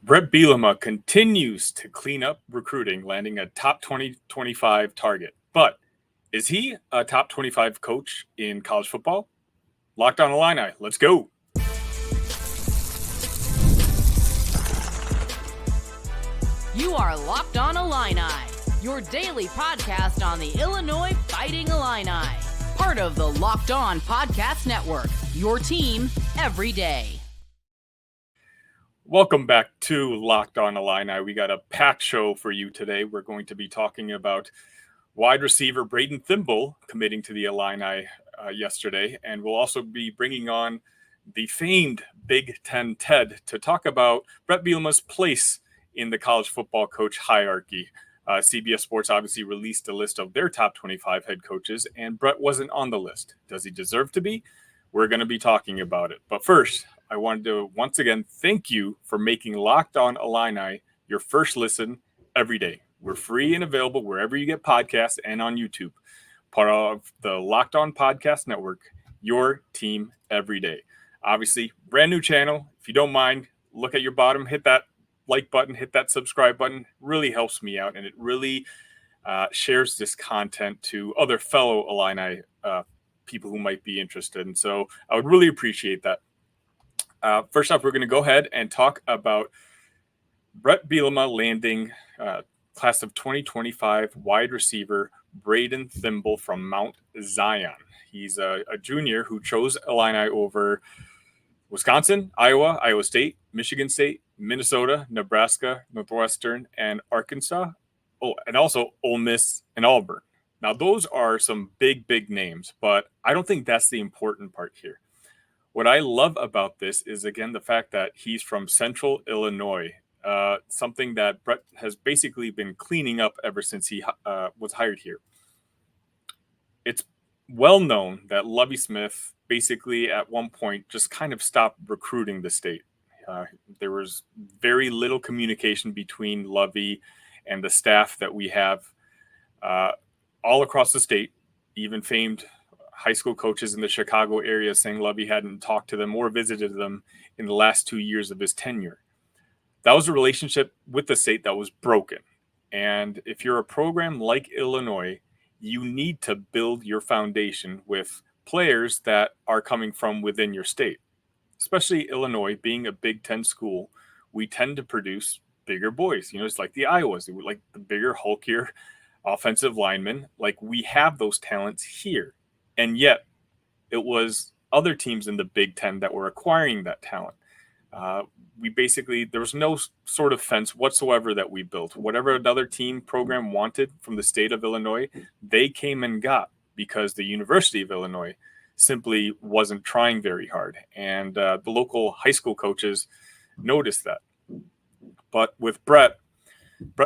Bret Bielema continues to clean up recruiting, landing a top 2025 target. But is he a top 25 coach in college football? Locked on Illini. Let's go. You are Locked on Illini, your daily podcast on the Illinois Fighting Illini. Part of the Locked On Podcast Network, your team every day. Welcome back to Locked on Illini. We got a packed show for you today. We're going to be talking about wide receiver Brayden Trimble committing to the Illini yesterday. And we'll also be bringing on the famed Big Ten Ted to talk about Bret Bielema's place in the college football coach hierarchy. CBS Sports obviously released a list of their top 25 head coaches, and Bret wasn't on the list. Does he deserve to be? We're going to be talking about it. But first, I wanted to once again thank you for making Locked on Illini your first listen every day. We're free and available wherever you get podcasts and on YouTube. Part of the Locked On Podcast Network, your team every day. Obviously, brand new channel. If you don't mind, look at your bottom, hit that like button, hit that subscribe button. Really helps me out, and it really shares this content to other fellow Illini people who might be interested. And so I would really appreciate that. First off, we're going to go ahead and talk about Bret Bielema landing class of 2025 wide receiver Brayden Trimble from Mount Zion. He's a junior who chose Illini over Wisconsin, Iowa, Iowa State, Michigan State, Minnesota, Nebraska, Northwestern, and Arkansas. Oh, and also Ole Miss and Auburn. Now, those are some big, big names, but I don't think that's the important part here. What I love about this is, again, the fact that he's from Central Illinois, something that Bret has basically been cleaning up ever since he was hired here. It's well known that Lovie Smith basically at one point just kind of stopped recruiting the state. There was very little communication between Lovie and the staff that we have all across the state, even famed high school coaches in the Chicago area saying Lovie hadn't talked to them or visited them in the last 2 years of his tenure. That was a relationship with the state that was broken. And if you're a program like Illinois, you need to build your foundation with players that are coming from within your state. Especially Illinois, being a Big Ten school, we tend to produce bigger boys. You know, it's like the Iowas, like the bigger, hulkier offensive linemen. Like, we have those talents here. And yet it was other teams in the Big Ten that were acquiring that talent. There was no sort of fence whatsoever that we built. Whatever another team program wanted from the state of Illinois, they came and got, because the University of Illinois simply wasn't trying very hard. And the local high school coaches noticed that. But with Bret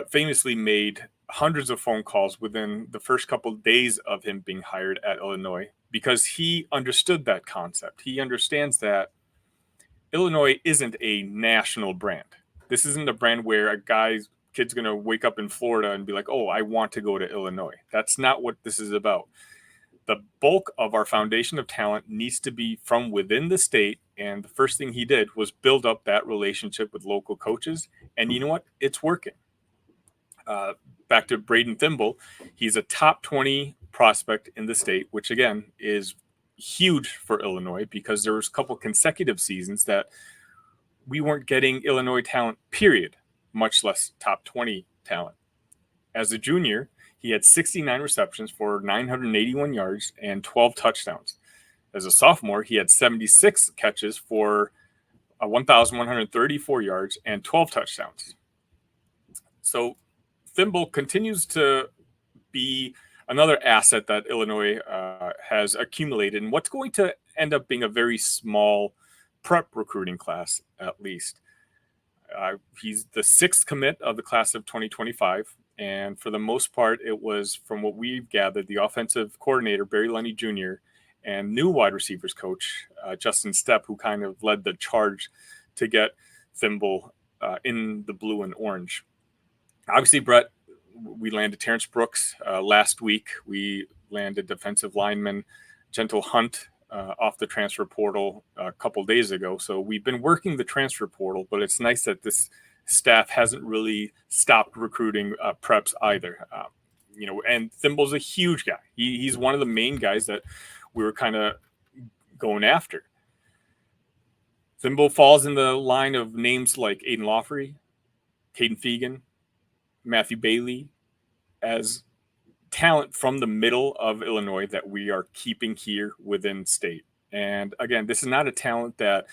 famously made hundreds of phone calls within the first couple of days of him being hired at Illinois, because he understood that concept. He understands that Illinois isn't a national brand. This isn't a brand where a kid's going to wake up in Florida and be like, oh, I want to go to Illinois. That's not what this is about. The bulk of our foundation of talent needs to be from within the state. And the first thing he did was build up that relationship with local coaches. And you know what? It's working. Back to Brayden Trimble, he's a top 20 prospect in the state, which again is huge for Illinois, because there was a couple consecutive seasons that we weren't getting Illinois talent, period, much less top 20 talent. As a junior, he had 69 receptions for 981 yards and 12 touchdowns. As a sophomore, he had 76 catches for 1,134 yards and 12 touchdowns. So Trimble continues to be another asset that Illinois has accumulated, and what's going to end up being a very small prep recruiting class, at least. He's the sixth commit of the class of 2025, and for the most part, it was, from what we've gathered, the offensive coordinator, Barry Lunny Jr., and new wide receivers coach, Justin Stepp, who kind of led the charge to get Trimble in the blue and orange. Obviously, Bret, we landed Terrence Brooks last week. We landed defensive lineman Gentle Hunt off the transfer portal a couple days ago. So we've been working the transfer portal, but it's nice that this staff hasn't really stopped recruiting preps either. And Thimble's a huge guy. He's one of the main guys that we were kind of going after. Thimble falls in the line of names like Aiden Lawfrey, Caden Fegan, Matthew Bailey, as talent from the middle of Illinois that we are keeping here within state. And again, this is not a talent that,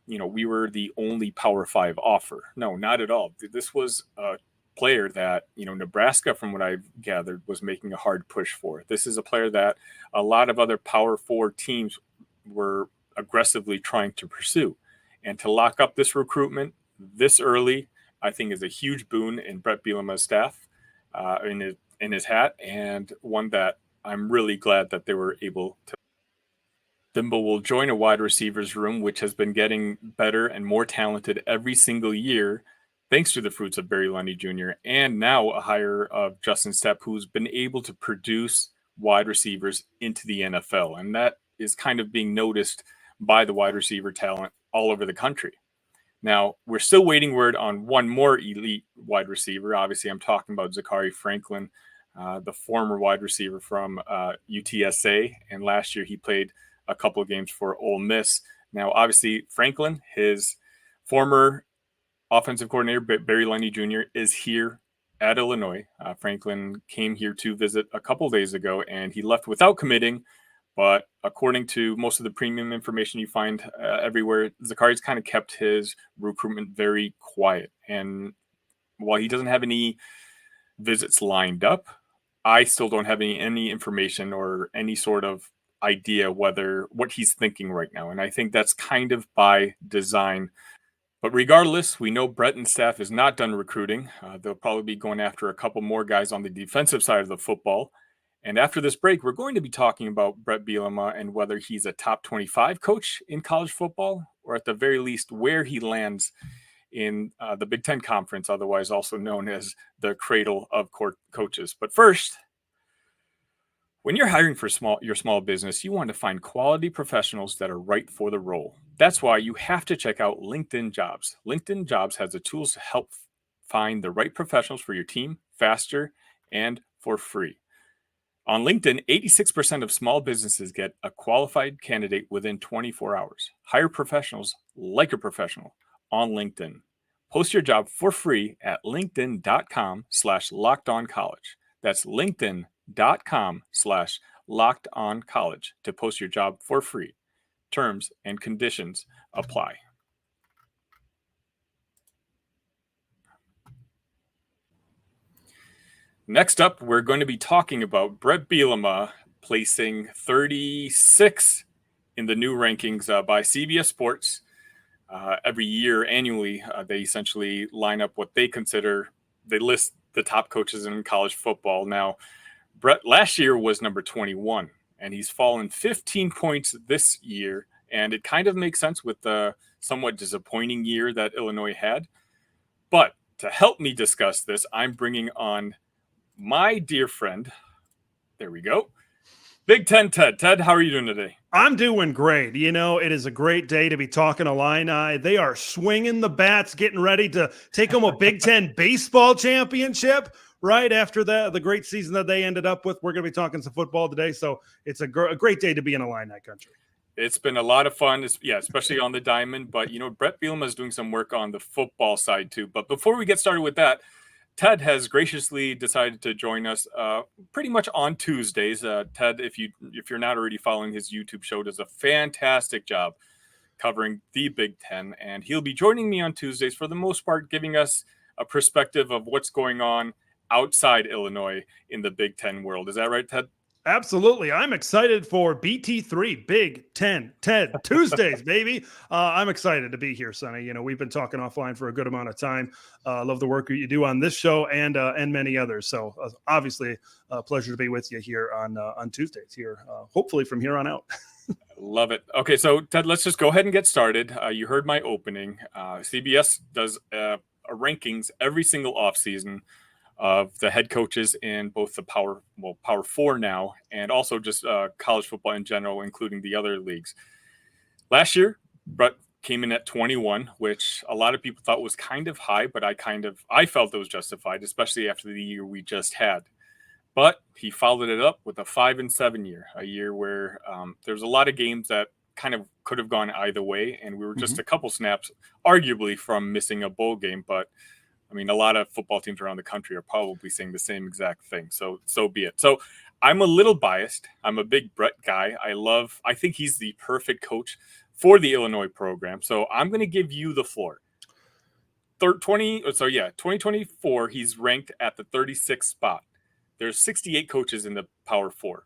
we were the only Power 5 offer. No, not at all. This was a player that, Nebraska, from what I've gathered, was making a hard push for. This is a player that a lot of other Power 4 teams were aggressively trying to pursue. And to lock up this recruitment this early, I think is a huge boon in Bret Bielema's staff, in his hat, and one that I'm really glad that they were able to. Thimble will join a wide receivers room, which has been getting better and more talented every single year, thanks to the fruits of Barry Lundy Jr. and now a hire of Justin Stepp, who's been able to produce wide receivers into the NFL. And that is kind of being noticed by the wide receiver talent all over the country. Now, we're still waiting word on one more elite wide receiver. Obviously, I'm talking about Zachary Franklin, the former wide receiver from UTSA. And last year, he played a couple of games for Ole Miss. Now, obviously, Franklin, his former offensive coordinator, Barry Lundy Jr., is here at Illinois. Franklin came here to visit a couple of days ago, and he left without committing. But according to most of the premium information you find everywhere, Zachari's kind of kept his recruitment very quiet. And while he doesn't have any visits lined up, I still don't have any information or any sort of idea what he's thinking right now. And I think that's kind of by design. But regardless, we know Bret and staff is not done recruiting. They'll probably be going after a couple more guys on the defensive side of the football. And after this break, we're going to be talking about Bret Bielema and whether he's a top 25 coach in college football, or at the very least, where he lands in the Big Ten Conference, otherwise also known as the cradle of coaches. But first, when you're hiring for your small business, you want to find quality professionals that are right for the role. That's why you have to check out LinkedIn Jobs. LinkedIn Jobs has the tools to help find the right professionals for your team faster and for free. On LinkedIn, 86% of small businesses get a qualified candidate within 24 hours. Hire professionals like a professional on LinkedIn. Post your job for free at linkedin.com/lockedoncollege. That's linkedin.com/lockedoncollege to post your job for free. Terms and conditions apply. Next up, we're going to be talking about Bret Bielema placing 36 in the new rankings by CBS Sports. Every year, annually, they essentially line up what they list the top coaches in college football. Now, Bret last year was number 21, and he's fallen 15 points this year. And it kind of makes sense with the somewhat disappointing year that Illinois had. But to help me discuss this, I'm bringing on my dear friend, there we go, Big Ten Ted. Ted, how are you doing today? I'm doing great. It is a great day to be talking Illini. They are swinging the bats, getting ready to take home a Big Ten baseball championship right after the great season that they ended up with. We're going to be talking some football today, so it's a great day to be in Illini country. It's been a lot of fun, especially on the diamond. But, Bret Bielema is doing some work on the football side, too. But before we get started with that, Ted has graciously decided to join us pretty much on Tuesdays. Ted, if you're not already following his YouTube show, does a fantastic job covering the Big Ten. And he'll be joining me on Tuesdays for the most part, giving us a perspective of what's going on outside Illinois in the Big Ten world. Is that right, Ted? Absolutely. I'm excited for BT3, Big Ten, Ted, Tuesdays, baby. I'm excited to be here, Sonny. We've been talking offline for a good amount of time. Love the work you do on this show and many others. So obviously a pleasure to be with you here on Tuesdays here, hopefully from here on out. Love it. Okay, so Ted, let's just go ahead and get started. You heard my opening. CBS does a rankings every single offseason of the head coaches in both the Power 4 now, and also just college football in general, including the other leagues. Last year, Bret came in at 21, which a lot of people thought was kind of high, but I felt it was justified, especially after the year we just had. But he followed it up with a 5-7 year, a year where there's a lot of games that kind of could have gone either way, and we were just a couple snaps, arguably, from missing a bowl game. But I mean, a lot of football teams around the country are probably saying the same exact thing. So be it. So I'm a little biased. I'm a big Bret guy. I think he's the perfect coach for the Illinois program. So I'm going to give you the floor. 2024, he's ranked at the 36th spot. There's 68 coaches in the Power Four.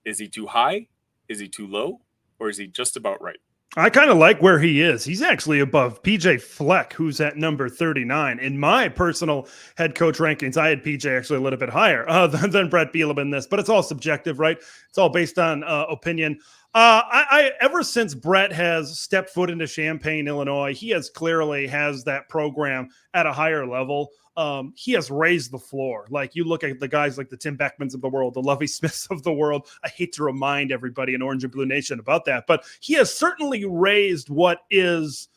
Is he too high? Is he too low? Or is he just about right? I kind of like where he is. He's actually above PJ Fleck, who's at number 39. In my personal head coach rankings, I had PJ actually a little bit higher than Bret Bielema in this, but it's all subjective, right? It's all based on opinion. I ever since Bret has stepped foot into Champaign, Illinois, he has that program at a higher level. He has raised the floor. Like, you look at the guys like the Tim Beckmans of the world, the Lovie Smiths of the world. I hate to remind everybody in Orange and Blue Nation about that, but he has certainly raised what is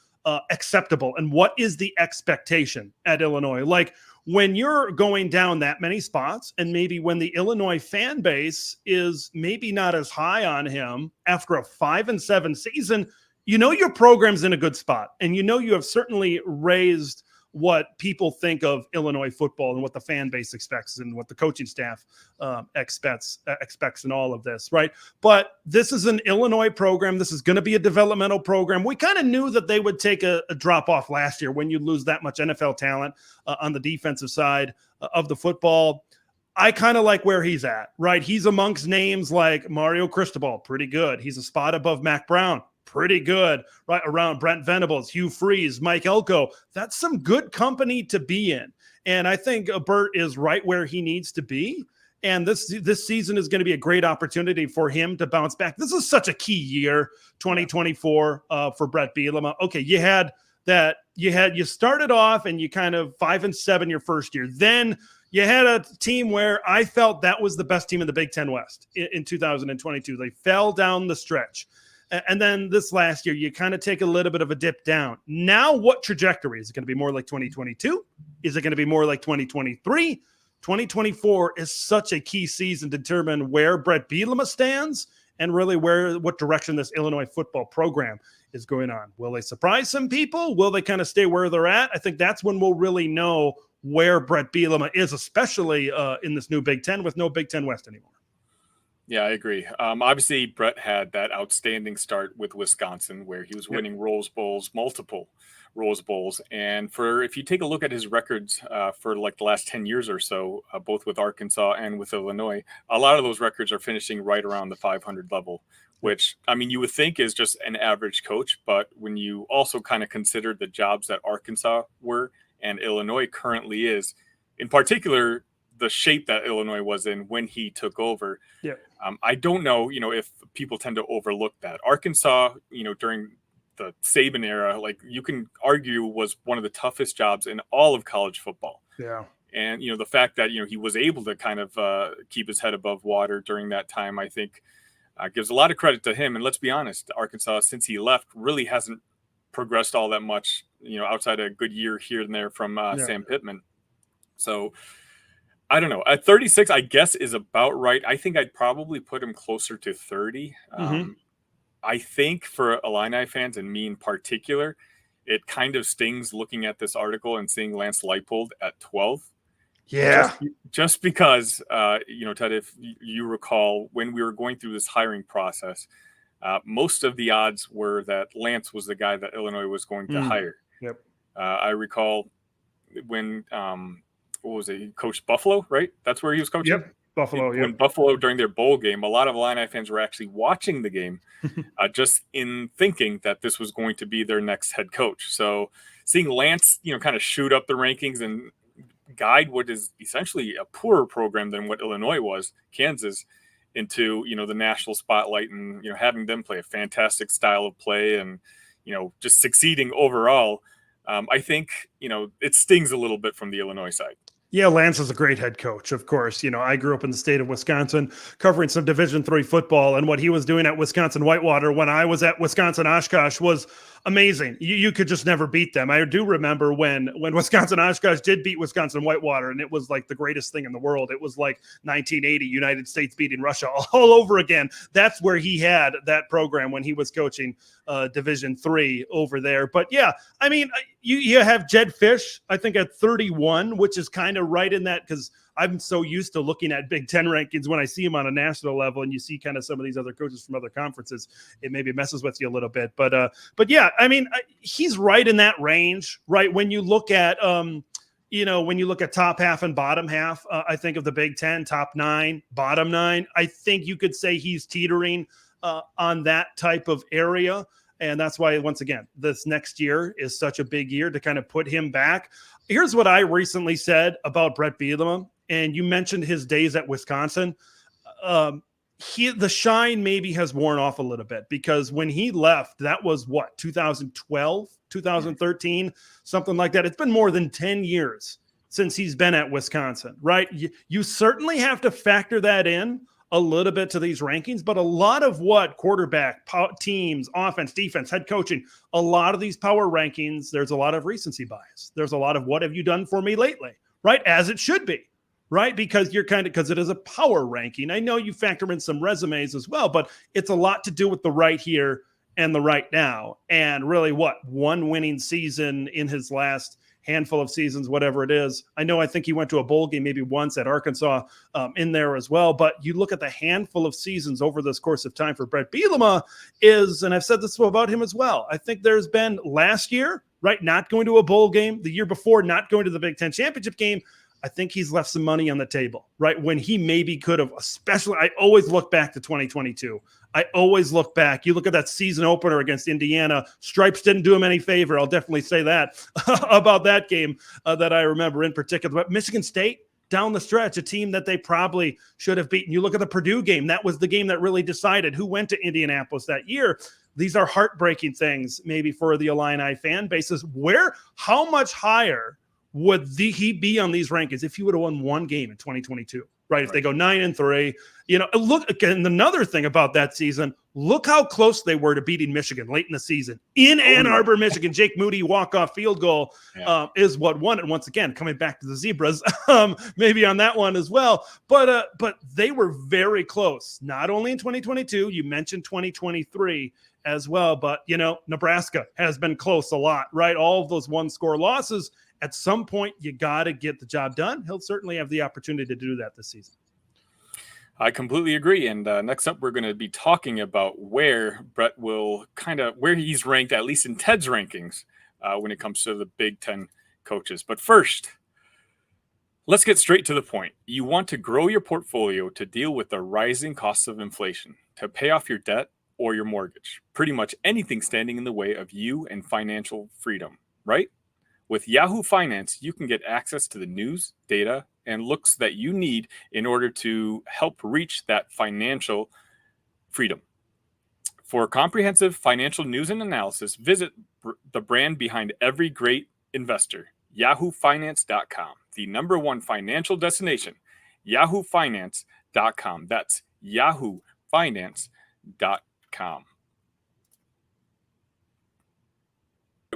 acceptable and what is the expectation at Illinois. Like, when you're going down that many spots, and maybe when the Illinois fan base is maybe not as high on him after a 5-7 season, your program's in a good spot, and you have certainly raised what people think of Illinois football and what the fan base expects and what the coaching staff expects in all of this, right? But this is an Illinois program. This is going to be a developmental program. We kind of knew that they would take a drop off last year when you lose that much NFL talent on the defensive side of the football. I kind of like where he's at, right? He's amongst names like Mario Cristobal, pretty good. He's a spot above Mac Brown, pretty good, right around Brent Venables, Hugh Freeze, Mike Elko. That's some good company to be in. And I think Bert is right where he needs to be. And this season is going to be a great opportunity for him to bounce back. This is such a key year, 2024, for Bret Bielema. Okay, you started off and you kind of 5-7 your first year. Then you had a team where I felt that was the best team in the Big Ten West in 2022. They fell down the stretch. And then this last year, you kind of take a little bit of a dip down. Now, what trajectory? Is it going to be more like 2022? Is it going to be more like 2023? 2024 is such a key season to determine where Bret Bielema stands and really what direction this Illinois football program is going on. Will they surprise some people? Will they kind of stay where they're at? I think that's when we'll really know where Bret Bielema is, especially in this new Big Ten with no Big Ten West anymore. Yeah, I agree. Obviously, Bret had that outstanding start with Wisconsin where he was winning Rose Bowls, multiple Rose Bowls. And if you take a look at his records for like the last 10 years or so, both with Arkansas and with Illinois, a lot of those records are finishing right around the 500 level, which, I mean, you would think is just an average coach. But when you also kind of consider the jobs that Arkansas were and Illinois currently is, in particular, the shape that Illinois was in when he took over. Yeah. I don't know, if people tend to overlook that. Arkansas, during the Saban era, like you can argue was one of the toughest jobs in all of college football. Yeah. And, the fact that, he was able to kind of keep his head above water during that time, I think gives a lot of credit to him. And let's be honest, Arkansas, since he left, really hasn't progressed all that much, outside a good year here and there from Sam Pittman. So I don't know. At 36, I guess, is about right. I think I'd probably put him closer to 30. I think for Illini fans, and me in particular, it kind of stings looking at this article and seeing Lance Leipold at 12. Yeah. Just because, Ted, if you recall, when we were going through this hiring process, most of the odds were that Lance was the guy that Illinois was going to hire. Yep. I recall when what was it? He coached Buffalo, right? That's where he was coaching? Yep, Buffalo, When Buffalo, during their bowl game, a lot of Illini fans were actually watching the game just in thinking that this was going to be their next head coach. So seeing Lance, kind of shoot up the rankings and guide what is essentially a poorer program than what Illinois was, Kansas, into, the national spotlight and, having them play a fantastic style of play and, just succeeding overall. I think, it stings a little bit from the Illinois side. Yeah, Lance is a great head coach, of course. I grew up in the state of Wisconsin covering some Division III football, and what he was doing at Wisconsin Whitewater when I was at Wisconsin Oshkosh was amazing. You could just never beat them. I do remember when Wisconsin Oshkosh did beat Wisconsin Whitewater, and it was like the greatest thing in the world. It was like 1980, United States beating Russia all over again. That's where he had that program when he was coaching Division III over there. But yeah, I mean, you have Jed Fish, I think at 31, which is kind of right in that, because I'm so used to looking at Big Ten rankings when I see them on a national level, and you see kind of some of these other coaches from other conferences, it maybe messes with you a little bit. But yeah, I mean, he's right in that range, right? When you look at, when you look at top half and bottom half, I think of the Big Ten, top 9, bottom 9, I think you could say he's teetering on that type of area. And that's why, once again, this next year is such a big year to kind of put him back. Here's what I recently said about Bret Bielema, and you mentioned his days at Wisconsin. The shine maybe has worn off a little bit, because when he left, that was what, 2012, 2013, something like that. It's been more than 10 years since he's been at Wisconsin, right? You certainly have to factor that in a little bit to these rankings, but a lot of what quarterback, teams, offense, defense, head coaching, a lot of these power rankings, there's a lot of recency bias. There's a lot of what have you done for me lately, right? As it should be, right? Because because it is a power ranking. I know you factor in some resumes as well, but it's a lot to do with the right here and the right now. And really one winning season in his last handful of seasons, whatever it is. I think he went to a bowl game maybe once at Arkansas in there as well. But you look at the handful of seasons over this course of time for Bret Bielema and I've said this about him as well, I think there's been last year, right, not going to a bowl game, the year before not going to the Big Ten championship game. I think he's left some money on the table, right, when he maybe could have, especially, I always look back to 2022. I always look back. You look at that season opener against Indiana. Stripes didn't do him any favor. I'll definitely say that about that game that I remember in particular. But Michigan State, down the stretch, a team that they probably should have beaten. You look at the Purdue game. That was the game that really decided who went to Indianapolis that year. These are heartbreaking things maybe for the Illini fan bases. How much higher would he be on these rankings if he would have won one game in 2022, right? If they go 9-3, look again. Another thing about that season, look how close they were to beating Michigan late in the season in Ann Arbor, Michigan. Jake Moody walk-off field goal is what won it. Once again, coming back to the Zebras, maybe on that one as well. But they were very close, not only in 2022, you mentioned 2023 as well, but Nebraska has been close a lot, right? All of those one-score losses. At some point, you got to get the job done. He'll certainly have the opportunity to do that this season. I completely agree. And next up, we're going to be talking about where Bret where he's ranked, at least in Ted's rankings, when it comes to the Big Ten coaches. But first, let's get straight to the point. You want to grow your portfolio to deal with the rising costs of inflation, to pay off your debt or your mortgage, pretty much anything standing in the way of you and financial freedom, right? With Yahoo Finance, you can get access to the news, data, and looks that you need in order to help reach that financial freedom. For comprehensive financial news and analysis, visit the brand behind every great investor, yahoofinance.com, the number one financial destination, yahoofinance.com. That's yahoofinance.com.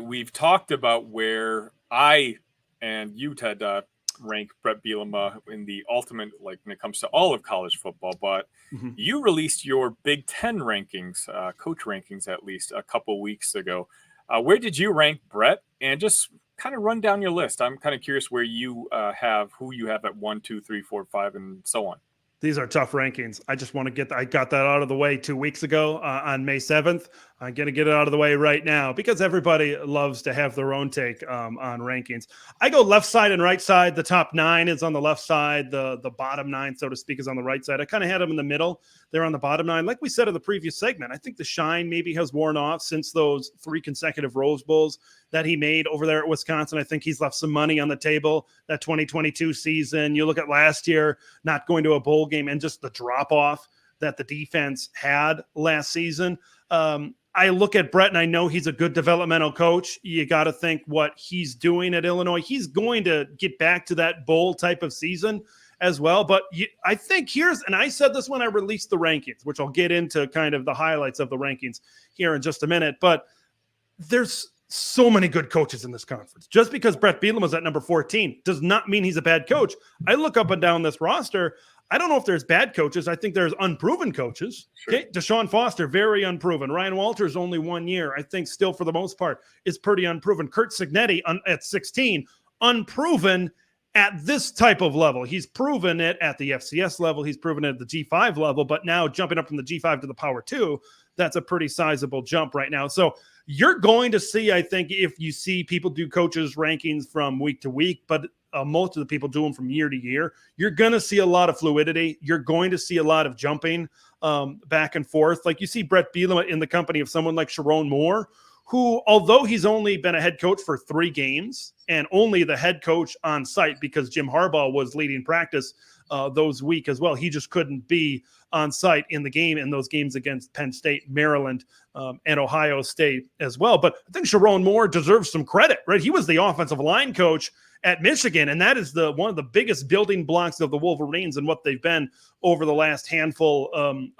We've talked about where I and you, Ted, rank Bret Bielema in the ultimate, like when it comes to all of college football, but you released your Big Ten rankings, coach rankings at least, a couple weeks ago. Where did you rank Bret? And just kind of run down your list. I'm kind of curious where you who you have at 1, 2, 3, 4, 5, and so on. These are tough rankings. I just want to I got that out of the way 2 weeks ago on May 7th. I'm going to get it out of the way right now because everybody loves to have their own take on rankings. I go left side and right side. The top 9 is on the left side. The bottom 9, so to speak, is on the right side. I kind of had them in the middle. They're on the bottom 9. Like we said in the previous segment, I think the shine maybe has worn off since those 3 consecutive Rose Bowls that he made over there at Wisconsin. I think he's left some money on the table. That 2022 season, you look at last year, not going to a bowl game and just the drop off that the defense had last season. I look at Bret and I know he's a good developmental coach. You got to think what he's doing at Illinois. He's going to get back to that bowl type of season as well. But I think and I said this when I released the rankings, which I'll get into kind of the highlights of the rankings here in just a minute. But there's so many good coaches in this conference. Just because Bret Bielema is at number 14 does not mean he's a bad coach. I look up and down this roster. I don't know if there's bad coaches. I think there's unproven coaches. Sure. Okay, Deshaun Foster, very unproven. Ryan Walters, only 1 year. I think still for the most part is pretty unproven. Curt Cignetti at 16, unproven at this type of level. He's proven it at the FCS level. He's proven it at the G5 level, but now jumping up from the G5 to the Power 2, that's a pretty sizable jump right now. So you're going to see, I think, if you see people do coaches rankings from week to week, but most of the people do them from year to year, you're going to see a lot of fluidity. You're going to see a lot of jumping back and forth. Like you see Bret Bielema in the company of someone like Sharon Moore, who, although he's only been a head coach for 3 games and only the head coach on site because Jim Harbaugh was leading practice those week as well. He just couldn't be on site in those games against Penn State, Maryland, and Ohio State as well. But I think Sharon Moore deserves some credit, right? He was the offensive line coach at Michigan, and that is one of the biggest building blocks of the Wolverines and what they've been over the last handful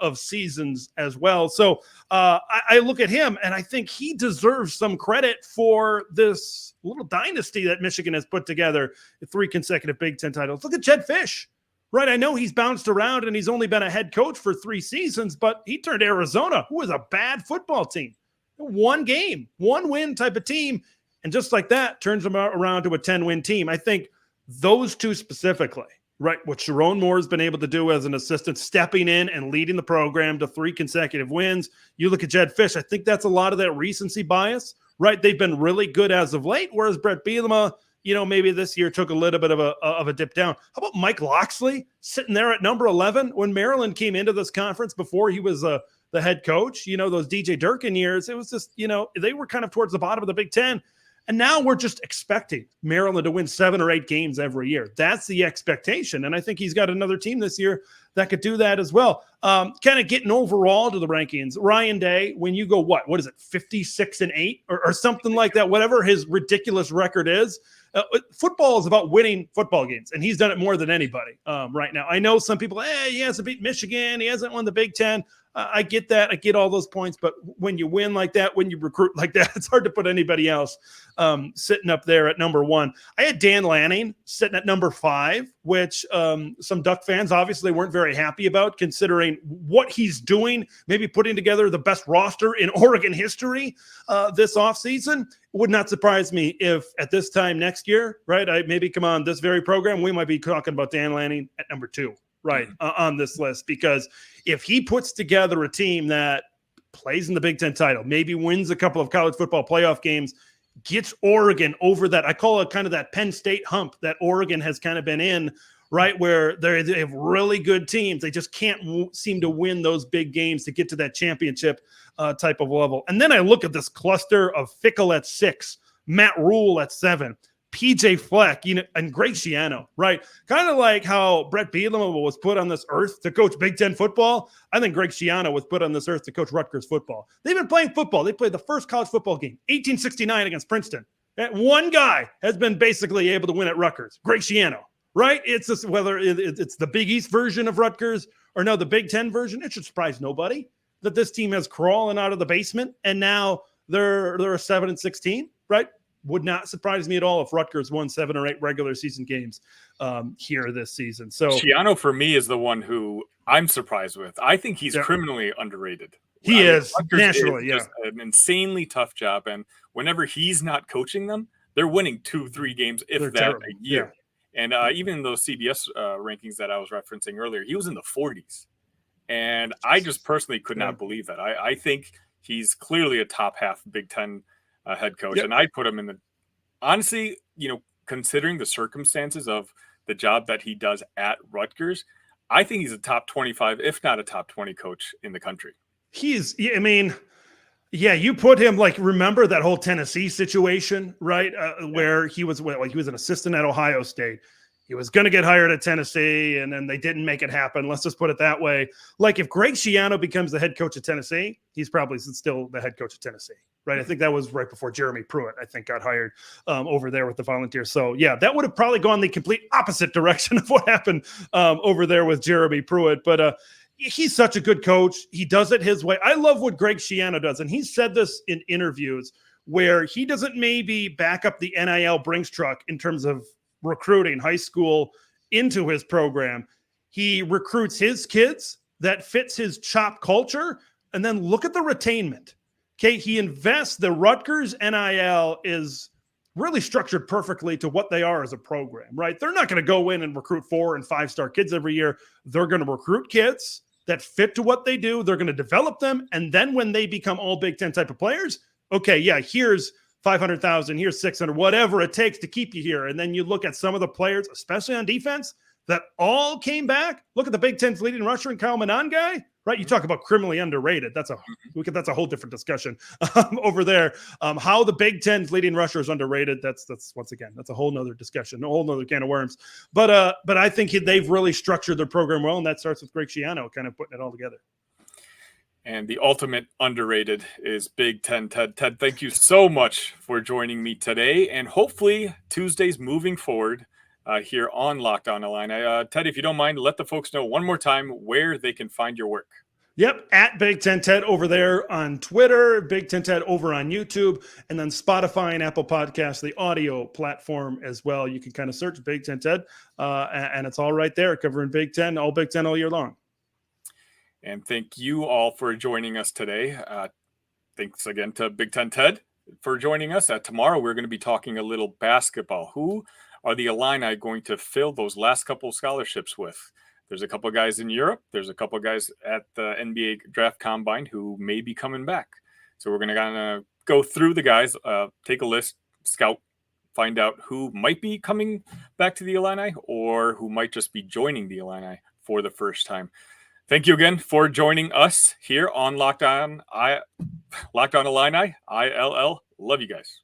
of seasons as well. So I look at him, and I think he deserves some credit for this little dynasty that Michigan has put together, 3 consecutive Big Ten titles. Look at Jedd Fisch. Right, I know he's bounced around and he's only been a head coach for 3 seasons, but he turned Arizona, who was a bad football team. 1 game, 1 win type of team, and just like that, turns them around to a 10-win team. I think those 2 specifically, right, what Sharon Moore has been able to do as an assistant, stepping in and leading the program to 3 consecutive wins. You look at Jedd Fisch, I think that's a lot of that recency bias, right? They've been really good as of late, whereas Bret Bielema, maybe this year took a little bit of a dip down. How about Mike Locksley sitting there at number 11 when Maryland came into this conference before he was the head coach? Those DJ Durkin years, it was just, they were kind of towards the bottom of the Big Ten. And now we're just expecting Maryland to win 7 or 8 games every year. That's the expectation. And I think he's got another team this year that could do that as well. Kind of getting overall to the rankings. Ryan Day, when you go, what is it, 56-8 or something like that, whatever his ridiculous record is. Football is about winning football games, and he's done it more than anybody right now. I know some people, he hasn't beat Michigan. He hasn't won the Big Ten. I get that. I get all those points. But when you win like that, when you recruit like that, it's hard to put anybody else sitting up there at number 1. I had Dan Lanning sitting at number 5, which some Duck fans obviously weren't very happy about, considering what he's doing, maybe putting together the best roster in Oregon history this offseason. Would not surprise me if at this time next year, right, I maybe come on this very program, we might be talking about Dan Lanning at number 2. Right, on this list, because if he puts together a team that plays in the Big Ten title, maybe wins a couple of college football playoff games, gets Oregon over that, I call it kind of that Penn State hump that Oregon has kind of been in, right, where they have really good teams. They just can't seem to win those big games to get to that championship type of level. And then I look at this cluster of Fickle at 6, Matt Rule at 7, PJ Fleck, and Greg Schiano, right? Kind of like how Bret Bielema was put on this earth to coach Big Ten football. I think Greg Schiano was put on this earth to coach Rutgers football. They've been playing football. They played the first college football game, 1869 against Princeton. That one guy has been basically able to win at Rutgers, Greg Schiano, right? It's just, whether it's the Big East version of Rutgers or now the Big Ten version, it should surprise nobody that this team is crawling out of the basement and now they're a 7-16, right? Would not surprise me at all if Rutgers won 7 or 8 regular season games here this season. So Schiano for me is the one who I'm surprised with. I think he's criminally underrated. He is Rutgers naturally, is an insanely tough job, and whenever he's not coaching them, they're winning 2-3 games, if that, a year. Yeah. And even those CBS rankings that I was referencing earlier, he was in the 40s, and I just personally could not believe that. I think he's clearly a top half Big Ten head coach, and I put him in the, honestly, considering the circumstances of the job that he does at Rutgers, I think he's a top 25, if not a top 20 coach in the country. You put him, like, remember that whole Tennessee situation, right? Where he was an assistant at Ohio State. He was going to get hired at Tennessee, and then they didn't make it happen. Let's just put it that way. Like, if Greg Schiano becomes the head coach of Tennessee, he's probably still the head coach of Tennessee, right? I think that was right before Jeremy Pruitt, I think, got hired over there with the Volunteers. So, yeah, that would have probably gone the complete opposite direction of what happened over there with Jeremy Pruitt. But he's such a good coach. He does it his way. I love what Greg Schiano does, and he said this in interviews where he doesn't maybe back up the NIL Brinks truck in terms of recruiting high school into his program. He recruits his kids that fits his chop culture. And then look at the retainment. Okay, he invests. The Rutgers NIL is really structured perfectly to what they are as a program, right? They're not going to go in and recruit 4- and 5-star kids every year. They're going to recruit kids that fit to what they do. They're going to develop them. And then when they become all Big Ten type of players, okay, yeah, here's 500,000, here's 600, whatever it takes to keep you here. And then you look at some of the players, especially on defense, that all came back. Look at the Big Ten's leading rusher and Kyle Manon guy, right? You talk about criminally underrated. That's a whole different discussion over there. How the Big Ten's leading rusher is underrated. That's once again, that's a whole nother discussion, a whole nother can of worms. But I think they've really structured their program well, and that starts with Greg Schiano kind of putting it all together. And the ultimate underrated is Big Ten Ted. Ted, thank you so much for joining me today, and hopefully Tuesdays moving forward here on Locked On Illini. Ted, if you don't mind, let the folks know one more time where they can find your work. Yep, at Big Ten Ted over there on Twitter, Big Ten Ted over on YouTube, and then Spotify and Apple Podcasts, the audio platform as well. You can kind of search Big Ten Ted, and it's all right there, covering Big Ten all year long. And thank you all for joining us today. Thanks again to Big Ten Ted for joining us. Tomorrow we're going to be talking a little basketball. Who are the Illini going to fill those last couple of scholarships with? There's a couple of guys in Europe. There's a couple of guys at the NBA Draft Combine who may be coming back. So we're going to kind of go through the guys, take a list, scout, find out who might be coming back to the Illini or who might just be joining the Illini for the first time. Thank you again for joining us here on Locked On Illini. ILL. Love you guys.